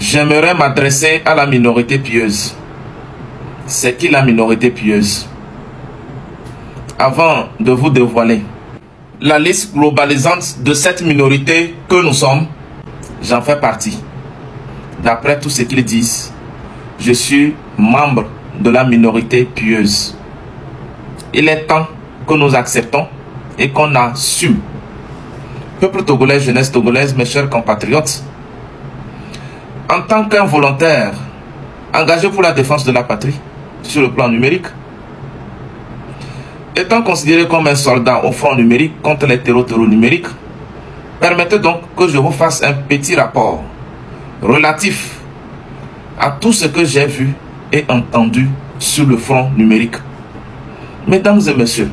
j'aimerais m'adresser à la minorité pieuse. C'est qui la minorité pieuse? Avant de vous dévoiler la liste globalisante de cette minorité que nous sommes, j'en fais partie. D'après tout ce qu'ils disent, je suis membre de la minorité pieuse. Il est temps que nous acceptons et qu'on assume. Peuple togolais, jeunesse togolaise, mes chers compatriotes, en tant qu'un volontaire engagé pour la défense de la patrie sur le plan numérique, étant considéré comme un soldat au front numérique contre les terreaux numériques, permettez donc que je vous fasse un petit rapport relatif à tout ce que j'ai vu et entendu sur le front numérique. Mesdames et messieurs,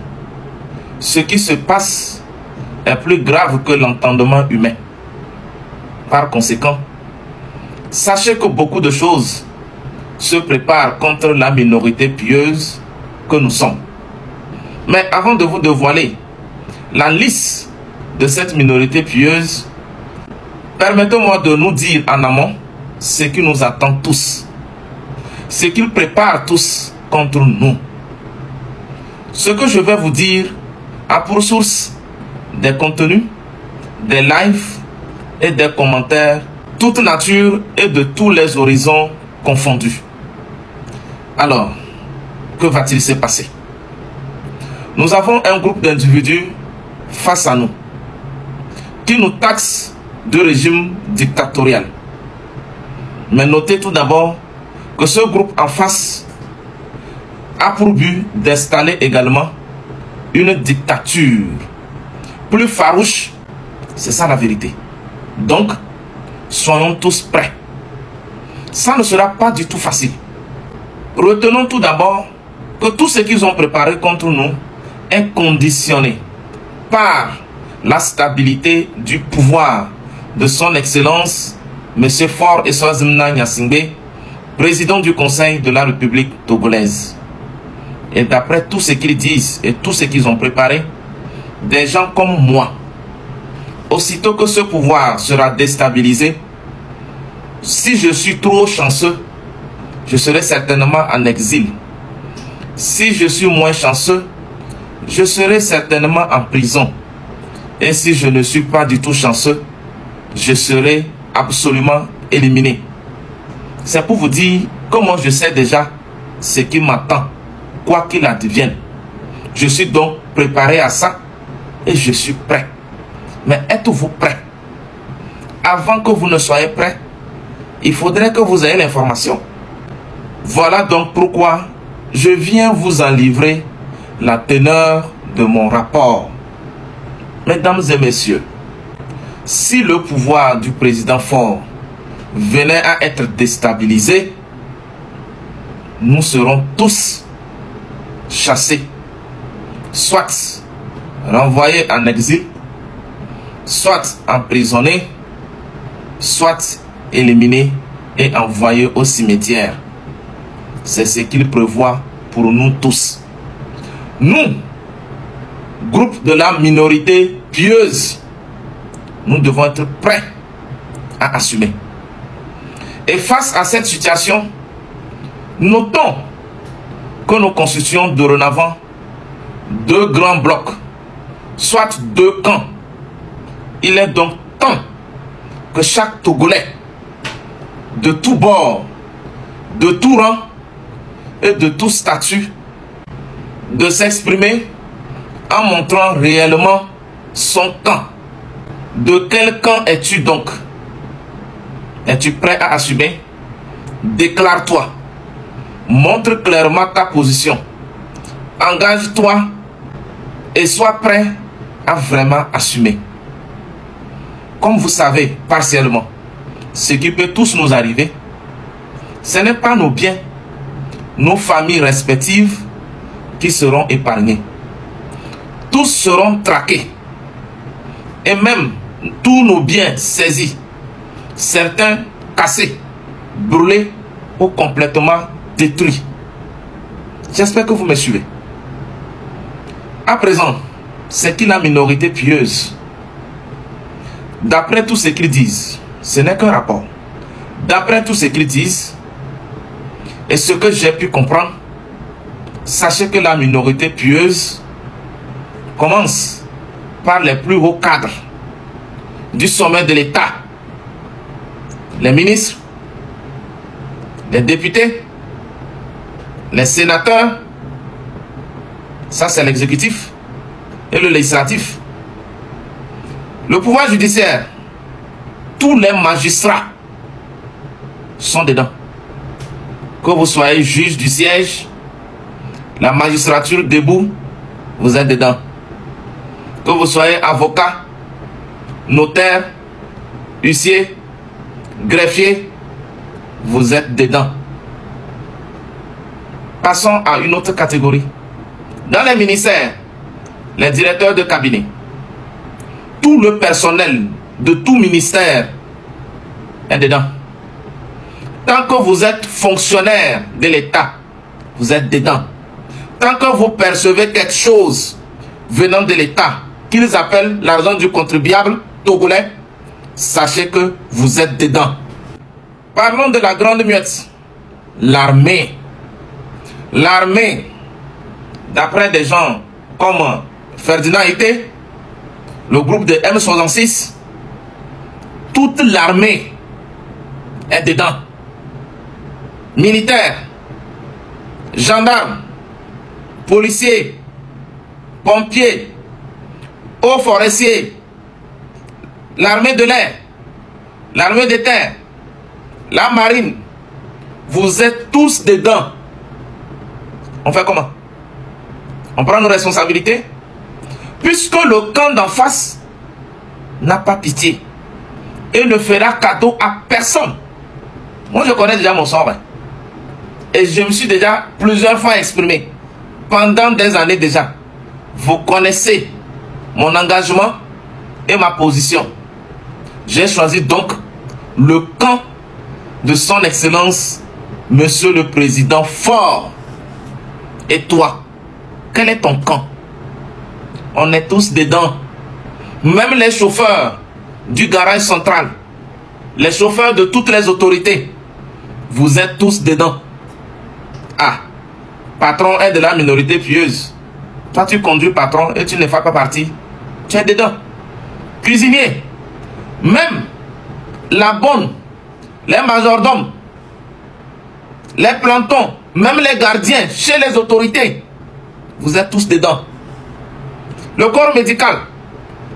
ce qui se passe est plus grave que l'entendement humain. Par conséquent, sachez que beaucoup de choses se préparent contre la minorité pieuse que nous sommes. Mais avant de vous dévoiler la liste de cette minorité pieuse, permettez-moi de nous dire en amont ce qui nous attend tous, ce qu'ils préparent tous contre nous. Ce que je vais vous dire a pour source des contenus, des lives et des commentaires, toute nature et de tous les horizons confondus. Alors, que va-t-il se passer? Nous avons un groupe d'individus face à nous qui nous taxent de régime dictatorial. Mais notez tout d'abord que ce groupe en face a pour but d'installer également une dictature plus farouche. C'est ça la vérité. Donc, soyons tous prêts. Ça ne sera pas du tout facile. Retenons tout d'abord que tout ce qu'ils ont préparé contre nous est conditionné par la stabilité du pouvoir de son Excellence M. Faure Essouazimna Gnassingbé, président du Conseil de la République togolaise. Et d'après tout ce qu'ils disent et tout ce qu'ils ont préparé, des gens comme moi, aussitôt que ce pouvoir sera déstabilisé, si je suis trop chanceux, je serai certainement en exil. Si je suis moins chanceux, je serai certainement en prison. Et si je ne suis pas du tout chanceux, je serai absolument éliminé. C'est pour vous dire comment je sais déjà ce qui m'attend, quoi qu'il advienne. Je suis donc préparé à ça et je suis prêt. Mais êtes-vous prêt? Avant que vous ne soyez prêt, il faudrait que vous ayez l'information. Voilà donc pourquoi je viens vous en livrer la teneur de mon rapport. Mesdames et messieurs, si le pouvoir du président Faure venait à être déstabilisé, nous serons tous chassés, soit renvoyés en exil, soit emprisonnés, soit éliminés et envoyés au cimetière. C'est ce qu'il prévoit pour nous tous. Nous, groupe de la minorité pieuse, nous devons être prêts à assumer. Et face à cette situation, notons que nous constituons dorénavant deux grands blocs, soit deux camps. Il est donc temps que chaque Togolais, de tous bords, de tout rang et de tout statut, de s'exprimer en montrant réellement son camp. De quel camp es-tu donc? Es-tu prêt à assumer? Déclare-toi. Montre clairement ta position. Engage-toi et sois prêt à vraiment assumer. Comme vous savez partiellement, ce qui peut tous nous arriver, ce n'est pas nos biens, nos familles respectives qui seront épargnées. Tous seront traqués. Et même tous nos biens saisis, certains cassés, brûlés ou complètement détruits. J'espère que vous me suivez. À présent, c'est qui la minorité pieuse? D'après tout ce qu'ils disent, ce n'est qu'un rapport. D'après tout ce qu'ils disent, et ce que j'ai pu comprendre, sachez que la minorité pieuse commence par les plus hauts cadres du sommet de l'État. Les ministres, les députés, les sénateurs, ça c'est l'exécutif, et le législatif. Le pouvoir judiciaire, tous les magistrats sont dedans. Que vous soyez juge du siège, la magistrature debout, vous êtes dedans. Que vous soyez avocat, notaire, huissier, greffier, vous êtes dedans. Passons à une autre catégorie. Dans les ministères, les directeurs de cabinet, tout le personnel de tout ministère est dedans. Tant que vous êtes fonctionnaire de l'État, vous êtes dedans. Tant que vous percevez quelque chose venant de l'État, qu'ils appellent l'argent du contribuable togolais, sachez que vous êtes dedans. Parlons de la grande muette, l'armée. L'armée, d'après des gens comme Ferdinand Ité, le groupe de M66, toute l'armée est dedans. Militaires, gendarmes, policiers, pompiers, hauts forestiers, l'armée de l'air, l'armée de terre, la marine, vous êtes tous dedans. On fait comment? On prend nos responsabilités? Puisque le camp d'en face n'a pas pitié et ne fera cadeau à personne. Moi, je connais déjà mon sort. Et je me suis déjà plusieurs fois exprimé. Pendant des années déjà. Vous connaissez mon engagement et ma position. J'ai choisi donc le camp de son excellence, Monsieur le Président fort. Et toi, quel est ton camp? On est tous dedans. Même les chauffeurs du garage central, les chauffeurs de toutes les autorités, vous êtes tous dedans. Ah, patron est de la minorité pieuse. Toi, tu conduis patron et tu ne fais pas partie. Tu es dedans. Cuisinier, même la bonne, les majordomes, les plantons, même les gardiens chez les autorités, vous êtes tous dedans. Le corps médical,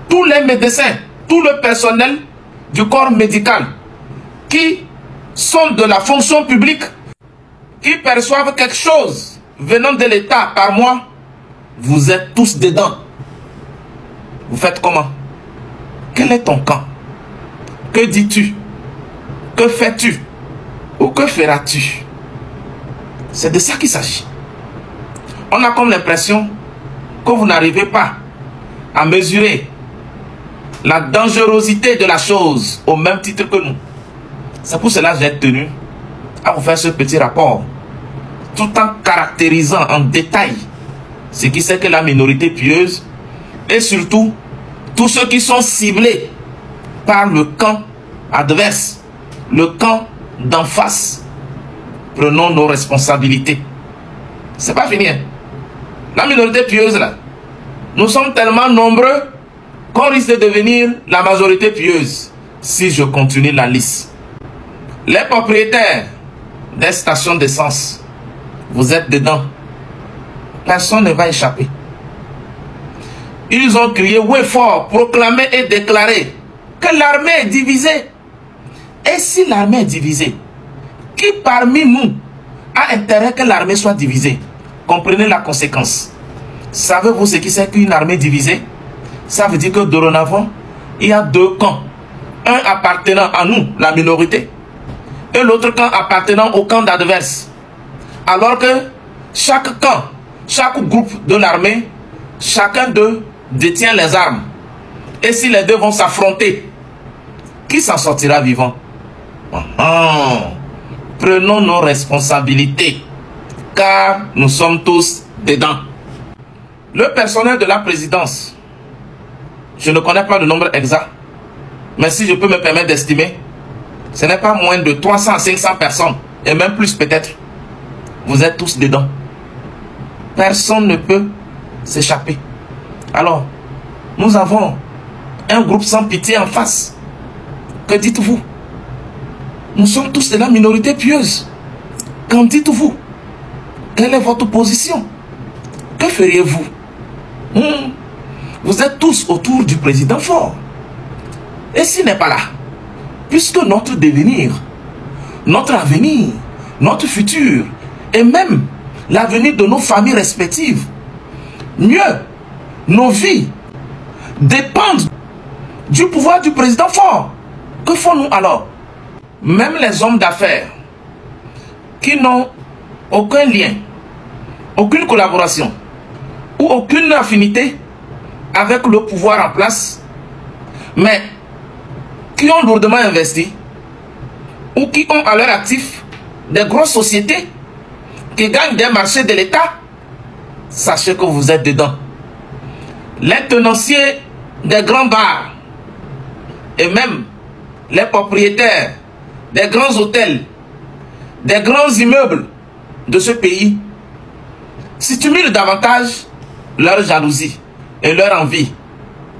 tous les médecins, tout le personnel du corps médical qui sont de la fonction publique, qui perçoivent quelque chose venant de l'État par mois, vous êtes tous dedans. Vous faites comment? Quel est ton camp? Que dis-tu? Que fais-tu? Ou que feras-tu? C'est de ça qu'il s'agit. On a comme l'impression que vous n'arrivez pas à mesurer la dangerosité de la chose au même titre que nous. C'est pour cela que j'ai tenu à vous faire ce petit rapport, tout en caractérisant en détail ce qui c'est que la minorité pieuse et surtout tous ceux qui sont ciblés par le camp adverse, le camp d'en face. Prenons nos responsabilités. C'est pas fini. La minorité pieuse là, nous sommes tellement nombreux qu'on risque de devenir la majorité pieuse si je continue la liste. Les propriétaires des stations d'essence, vous êtes dedans. Personne ne va échapper. Ils ont crié oui fort, proclamé et déclaré que l'armée est divisée. Et si l'armée est divisée, qui parmi nous a intérêt que l'armée soit divisée? Comprenez la conséquence. Savez-vous ce qui c'est qu'une armée divisée? Ça veut dire que dorénavant, il y a deux camps. Un appartenant à nous, la minorité, et l'autre camp appartenant au camp d'adverse. Alors que chaque camp, chaque groupe de l'armée, chacun d'eux détient les armes. Et si les deux vont s'affronter, qui s'en sortira vivant? Prenons nos responsabilités, car nous sommes tous dedans. Le personnel de la présidence, je ne connais pas le nombre exact, mais si je peux me permettre d'estimer, Ce n'est pas moins de 300 à 500 personnes, et même plus peut-être. Vous êtes tous dedans. Personne ne peut s'échapper. Alors, nous avons un groupe sans pitié en face. Que dites-vous? Nous sommes tous de la minorité pieuse. Qu'en dites-vous? Quelle est votre position? Que feriez-vous? Vous êtes tous autour du président fort. Et s'il n'est pas là, puisque notre devenir, notre avenir, notre futur, et même l'avenir de nos familles respectives, mieux, nos vies, dépendent du pouvoir du président fort. Que font-nous alors? Même les hommes d'affaires qui n'ont aucun lien, aucune collaboration ou aucune affinité avec le pouvoir en place, mais qui ont lourdement investi ou qui ont à leur actif des grosses sociétés qui gagnent des marchés de l'État, sachez que vous êtes dedans. Les tenanciers des grands bars et même les propriétaires des grands hôtels, des grands immeubles de ce pays stimulent davantage leur jalousie et leur envie.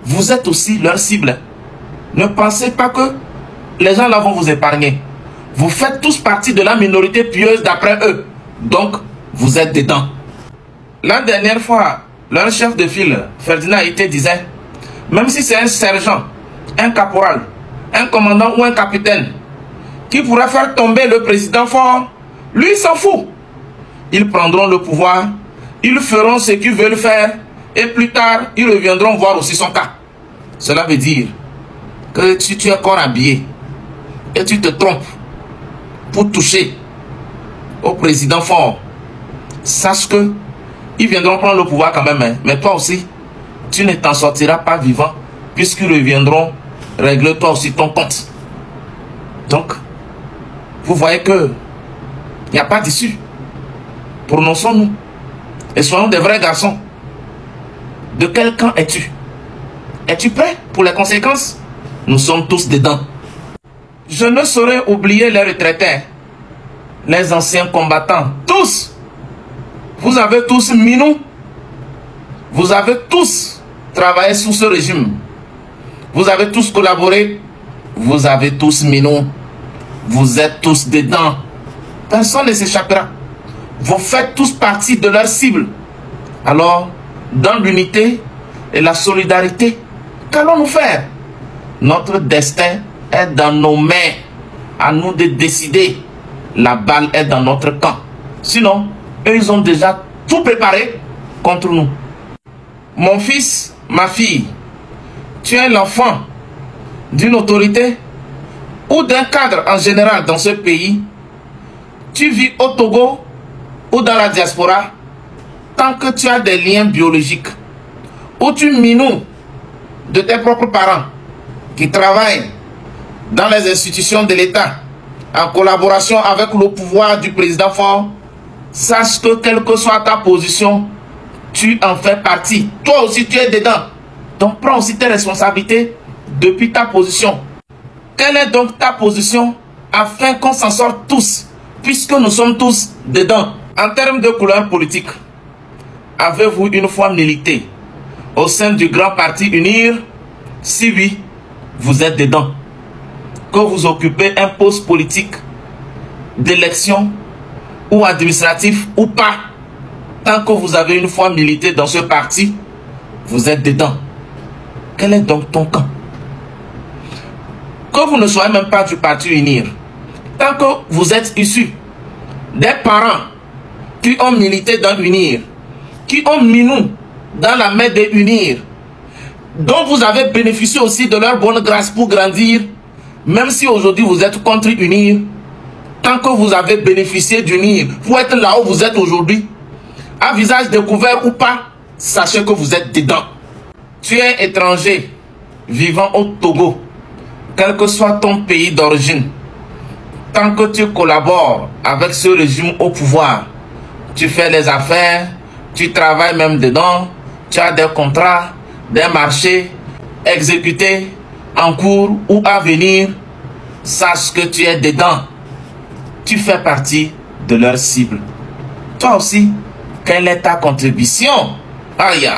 Vous êtes aussi leur cible. Ne pensez pas que les gens là vont vous épargner. Vous faites tous partie de la minorité pieuse d'après eux. Donc, vous êtes dedans. La dernière fois, leur chef de file, Ferdinand Ité, disait, même si c'est un sergent, un caporal, un commandant ou un capitaine qui pourrait faire tomber le président fort, lui il s'en fout. Ils prendront le pouvoir, ils feront ce qu'ils veulent faire et plus tard, ils reviendront voir aussi son cas. Cela veut dire que si tu es encore habillé et tu te trompes pour toucher au président fort, sache que ils viendront prendre le pouvoir quand même, hein. Mais toi aussi, tu ne t'en sortiras pas vivant puisqu'ils reviendront régler toi aussi ton compte. Donc, vous voyez que il n'y a pas d'issue. Prononçons-nous et soyons des vrais garçons. De quel camp es-tu? Es-tu prêt pour les conséquences? Nous sommes tous dedans. Je ne saurais oublier les retraités, les anciens combattants, tous. Vous avez tous minou. Vous avez tous travaillé sous ce régime. Vous avez tous collaboré. Vous avez tous minou. Vous êtes tous dedans. Personne ne s'échappera. Vous faites tous partie de leur cible. Alors, dans l'unité et la solidarité, qu'allons-nous faire? Notre destin est dans nos mains. À nous de décider. La balle est dans notre camp. Sinon, eux, ils ont déjà tout préparé contre nous. Mon fils, ma fille, tu es l'enfant d'une autorité ou d'un cadre en général dans ce pays. Tu vis au Togo ou dans la diaspora, tant que tu as des liens biologiques, ou tu minoues de tes propres parents qui travaillent dans les institutions de l'État en collaboration avec le pouvoir du président fort, sache que quelle que soit ta position, tu en fais partie. Toi aussi, tu es dedans. Donc, prends aussi tes responsabilités depuis ta position. Quelle est donc ta position afin qu'on s'en sorte tous, puisque nous sommes tous dedans? En termes de couleur politique, avez-vous une fois milité au sein du grand parti UNIR? Si oui, vous êtes dedans. Que vous occupez un poste politique d'élection ou administratif ou pas, tant que vous avez une fois milité dans ce parti, vous êtes dedans. Quel est donc ton camp? Que vous ne soyez même pas du parti UNIR, tant que vous êtes issu des parents qui ont milité dans UNIR, qui ont mis nous dans la main de UNIR, dont vous avez bénéficié aussi de leur bonne grâce pour grandir, même si aujourd'hui vous êtes contre UNIR, tant que vous avez bénéficié d'UNIR pour être là où vous êtes aujourd'hui, à visage découvert ou pas, sachez que vous êtes dedans. Tu es étranger, vivant au Togo, quel que soit ton pays d'origine, tant que tu collabores avec ce régime au pouvoir, tu fais les affaires, tu travailles même dedans, tu as des contrats, des marchés exécutés en cours ou à venir, sache que tu es dedans. Tu fais partie de leur cible. Toi aussi, quelle est ta contribution? Aïe,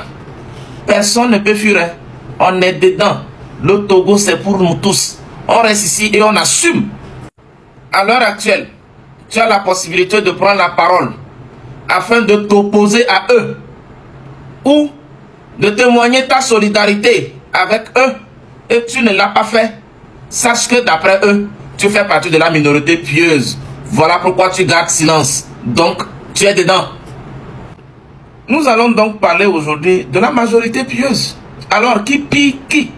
personne ne peut fuir. Hein? On est dedans. Le Togo, c'est pour nous tous. On reste ici et on assume. À l'heure actuelle, tu as la possibilité de prendre la parole afin de t'opposer à eux ou de témoigner ta solidarité avec eux et tu ne l'as pas fait. Sache que d'après eux, tu fais partie de la minorité pieuse. Voilà pourquoi tu gardes silence. Donc, tu es dedans. Nous allons donc parler aujourd'hui de la majorité pieuse. Alors, qui pille qui?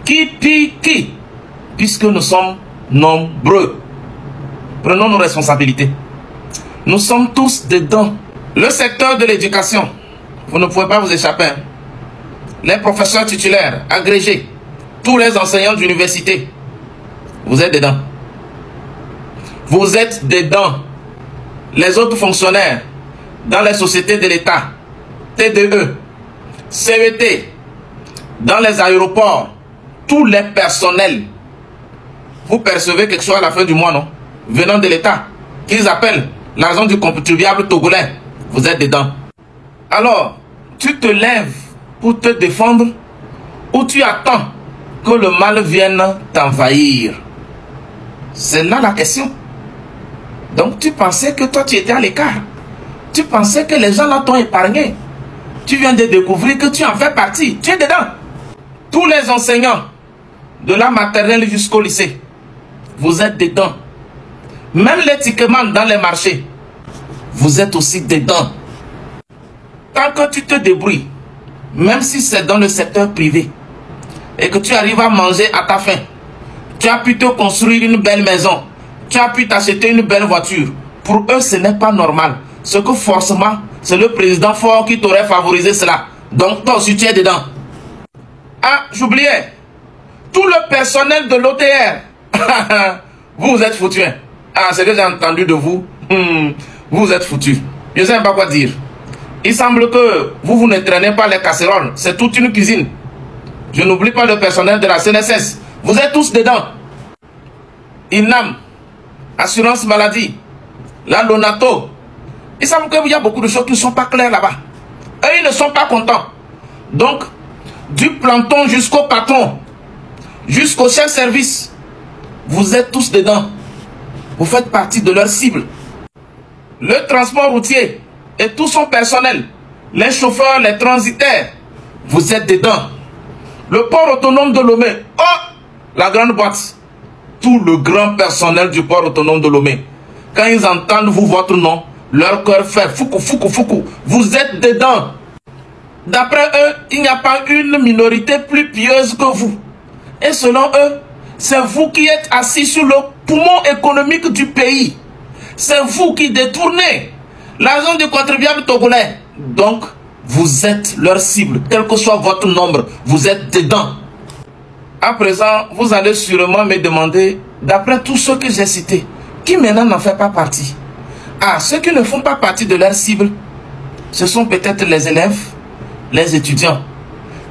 Qui pille qui? Puisque nous sommes nombreux. Prenons nos responsabilités. Nous sommes tous dedans. Le secteur de l'éducation, vous ne pouvez pas vous échapper. Hein? Les professeurs titulaires, agrégés, tous les enseignants d'université, vous êtes dedans. Vous êtes dedans. Les autres fonctionnaires dans les sociétés de l'État, TDE, CET, dans les aéroports, tous les personnels, vous percevez quelque chose à la fin du mois, non? Venant de l'État, qu'ils appellent l'argent du contribuable togolais, vous êtes dedans. Alors, tu te lèves pour te défendre ou tu attends que le mal vienne t'envahir? C'est là la question. Donc tu pensais que toi tu étais à l'écart. Tu pensais que les gens là t'ont épargné. Tu viens de découvrir que tu en fais partie. Tu es dedans. Tous les enseignants, de la maternelle jusqu'au lycée, vous êtes dedans. Même les ticketman dans les marchés, vous êtes aussi dedans. Tant que tu te débrouilles, même si c'est dans le secteur privé, et que tu arrives à manger à ta faim, tu as pu te construire une belle maison, tu as pu t'acheter une belle voiture. Pour eux, ce n'est pas normal. Ce que forcément, c'est le président fort qui t'aurait favorisé cela. Donc toi aussi, tu es dedans. Ah, j'oubliais. Tout le personnel de l'OTR, vous êtes foutus. Ah, c'est que j'ai entendu de vous. Vous êtes foutus. Je ne sais pas quoi dire. Il semble que vous ne traînez pas les casseroles. C'est toute une cuisine. Je n'oublie pas le personnel de la CNSS. Vous êtes tous dedans. INAM, assurance maladie, la Lonato. Il semble qu'il y a beaucoup de choses qui ne sont pas claires là-bas. Eux, ils ne sont pas contents. Donc, du planton jusqu'au patron, jusqu'au chef service, vous êtes tous dedans. Vous faites partie de leur cible. Le transport routier et tout son personnel, les chauffeurs, les transitaires, vous êtes dedans. Le port autonome de Lomé, oh, la grande boîte, tout le grand personnel du port autonome de Lomé, quand ils entendent vous votre nom, leur cœur fait foukou, foukou, foukou. Vous êtes dedans. D'après eux, il n'y a pas une minorité plus pieuse que vous. Et selon eux, c'est vous qui êtes assis sur le poumon économique du pays. C'est vous qui détournez l'argent du contribuable togolais. Donc, vous êtes leur cible. Quel que soit votre nombre, vous êtes dedans. À présent, vous allez sûrement me demander, d'après tous ceux que j'ai cités, qui maintenant n'en fait pas partie? Ah, ceux qui ne font pas partie de leur cible, ce sont peut-être les élèves, les étudiants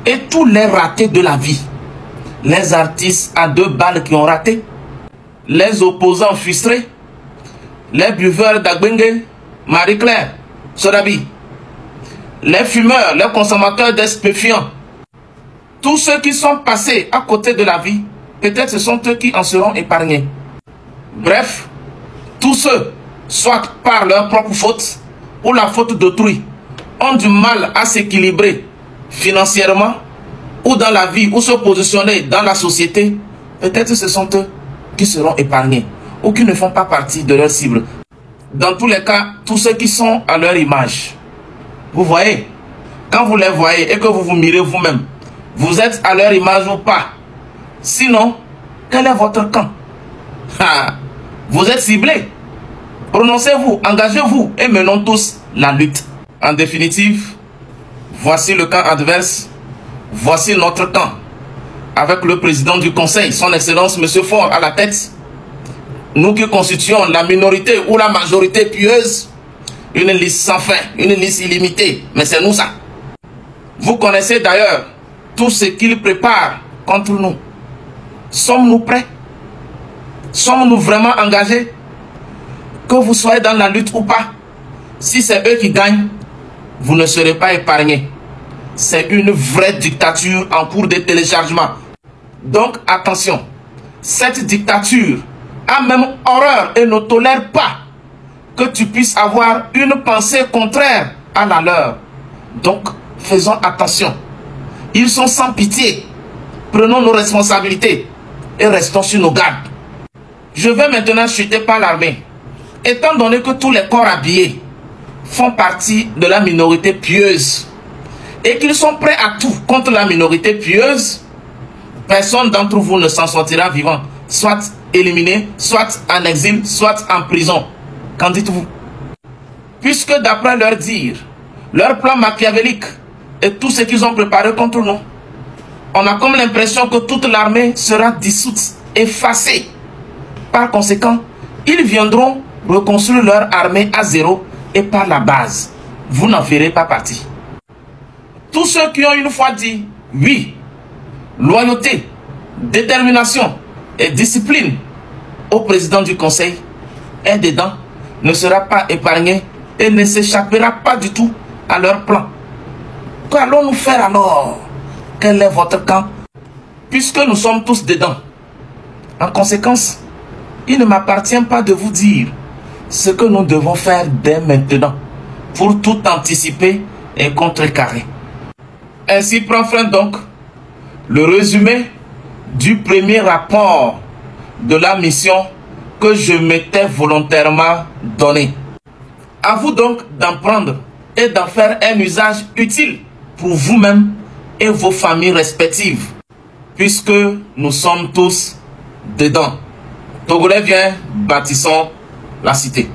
et tous les ratés de la vie. Les artistes à 2 balles qui ont raté, les opposants frustrés, les buveurs d'Agbengue, Marie-Claire, Sodabi, les fumeurs, les consommateurs d'estupéfiants, tous ceux qui sont passés à côté de la vie, peut-être ce sont eux qui en seront épargnés. Bref, tous ceux, soit par leur propre faute ou la faute d'autrui, ont du mal à s'équilibrer financièrement ou dans la vie ou se positionner dans la société, peut-être ce sont eux qui seront épargnés ou qui ne font pas partie de leur cible. Dans tous les cas, tous ceux qui sont à leur image, vous voyez, quand vous les voyez et que vous vous mirez vous-même, vous êtes à leur image ou pas? Sinon, quel est votre camp? Vous êtes ciblés. Prononcez-vous, engagez-vous et menons tous la lutte. En définitive, voici le camp adverse, voici notre camp. Avec le président du conseil, son excellence M. Faure à la tête, nous qui constituons la minorité ou la majorité pieuse, une liste sans fin, une liste illimitée, mais c'est nous ça. Vous connaissez d'ailleurs tout ce qu'il prépare contre nous. Sommes-nous prêts? Sommes-nous vraiment engagés? Que vous soyez dans la lutte ou pas, si c'est eux qui gagnent, vous ne serez pas épargnés. C'est une vraie dictature en cours de téléchargement. Donc attention, cette dictature a même horreur et ne tolère pas que tu puisses avoir une pensée contraire à la leur. Donc faisons attention. Ils sont sans pitié. Prenons nos responsabilités et restons sur nos gardes. Je vais maintenant chuter par l'armée. Étant donné que tous les corps habillés font partie de la minorité pieuse et qu'ils sont prêts à tout contre la minorité pieuse, personne d'entre vous ne s'en sortira vivant, soit éliminé, soit en exil, soit en prison. Qu'en dites-vous? Puisque d'après leur dire, leur plan machiavélique et tout ce qu'ils ont préparé contre nous, on a comme l'impression que toute l'armée sera dissoute, effacée. Par conséquent, ils viendront reconstruire leur armée à zéro et par la base. Vous n'en ferez pas partie. Tous ceux qui ont une fois dit oui, loyauté, détermination et discipline au président du conseil, un dedans ne sera pas épargné et ne s'échappera pas du tout à leur plan. Qu'allons-nous faire alors? Quel est votre camp? Puisque nous sommes tous dedans. En conséquence, il ne m'appartient pas de vous dire ce que nous devons faire dès maintenant pour tout anticiper et contrecarrer. Ainsi prend fin donc le résumé du premier rapport de la mission que je m'étais volontairement donné. À vous donc d'en prendre et d'en faire un usage utile pour vous-même et vos familles respectives, puisque nous sommes tous dedans. Togolais, viens, bâtissons la cité.